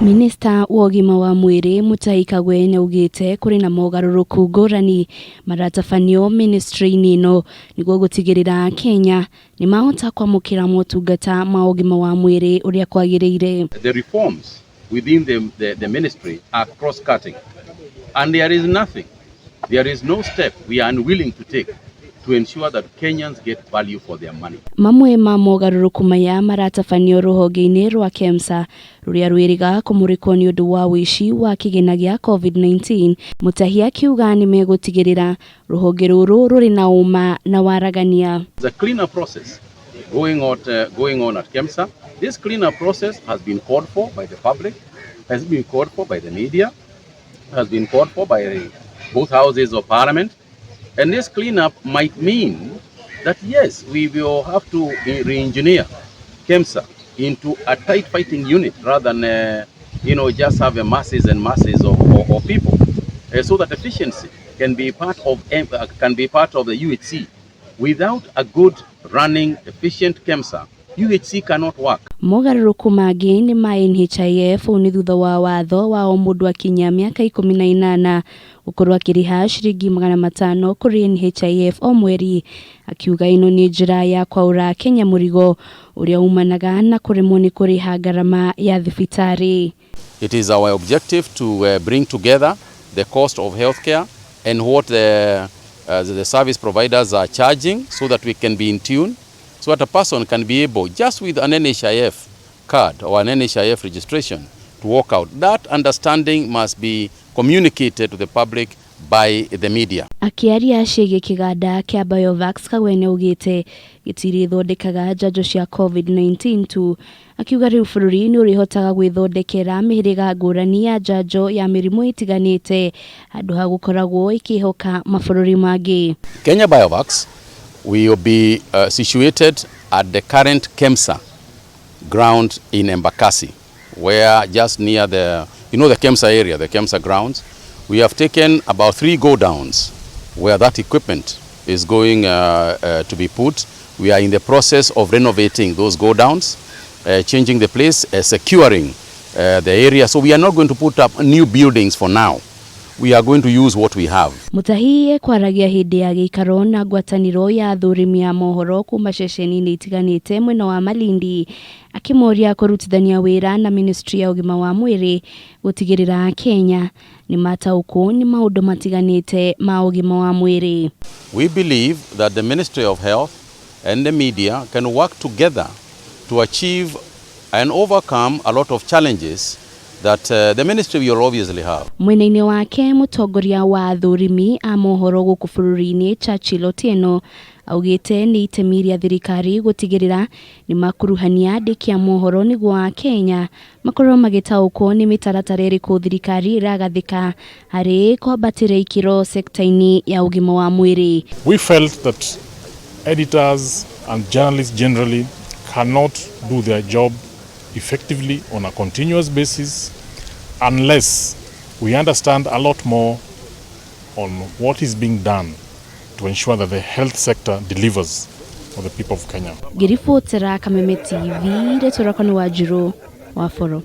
Minista wa wa mwiri Mutahi Kagwe niyugite kuri na mogaruruku ngurani maratafanio ministry-ini ino niguo gutigirira Kenya ni mahota kwamukira motungata ma ugima wa mwiri uria kwagiriire. The reforms within the ministry are cross-cutting, and there is no step we are unwilling to take to ensure that Kenyans get value for their money. Mamwe ma mogaruruku maya maratafanio ruhonge-ini rwa KEMSA ruria rwiriga kumurikwo ni undu wa wici wa kigina gia COVID-19. Mutahi akiuga ni megutigirira ruhonge ruru ruri na uma na waragania. The cleaner process going on at KEMSA. This cleaner process has been called for by the public, has been called for by the media, has been called for by both houses of parliament. And this cleanup might mean that yes, we will have to re-engineer KEMSA into a tight fighting unit rather than just have masses and masses of people, so that efficiency can be part of the UHC. Without a good running efficient KEMSA, UHC cannot work. Mogaruruku magi ni ma NHIF ni thutha wa watho wa o mundu akinya miaka 18 ukorwa kiriha shiringi 500 kuri NHIF o mweri, akiuga ino ni njira ya kwaura Kenya murigo uria umanaga na kuremwo ni kuriha garama ya thibitari. It is our objective to bring together the cost of healthcare and what the service providers are charging, so that we can be in tune, so that a person can be able, just with an NHIF card or an NHIF registration, to walk out. That understanding must be communicated to the public by the media. Akiaria shege kiganda kia Biovax Kagwe niyugite gitiri thondekaga njanjo cia COVID-19 tu, akiuga riu bururi ni urihotaga gwithondekera mihiriga ngurani ya njanjo ya mirimu itiganite handu ha gukoragwo ikihoka mabururi mangi. Kenya Biovax will be situated at the current KEMSA ground in Embakasi, where just near the KEMSA area, the KEMSA grounds, we have taken about 3 go-downs where that equipment is going to be put. We are in the process of renovating those go-downs, changing the place, securing the area. So we are not going to put up new buildings for now. We are going to use what we have. Mutahi kwaragia hindi ya gikaro na ngwataniro ya athurimi ya mohoro kuma ceceni-ini itiganite mwena wa Malindi, akimoria kurutithania wira na ministry ya ugima wa mwiri gutigirira Kenya ni matauku ni maundu matiganite ma ugima wa mwiri. We believe that the Ministry of Health and the media can work together to achieve and overcome a lot of challenges that the ministry will obviously have. Mwena-ini wake mutongoria wa athurimi a mohoro guku bururi-ini Churchill Otieno augite ni itemi ria thirikari gutigirira ni makuruhania andiki a mohoro niguo Kenya makorwo magitaukwo ni mitaratara iriku thirikari iragathika hari kwambatira ikiro sekta-ini ya ugima wa mwiri. We felt that editors and journalists generally cannot do their job effectively on a continuous basis unless we understand a lot more on what is being done to ensure that the health sector delivers for the people of Kenya. Girifotera Kameme TV, retora kwa Wajiro Waforo.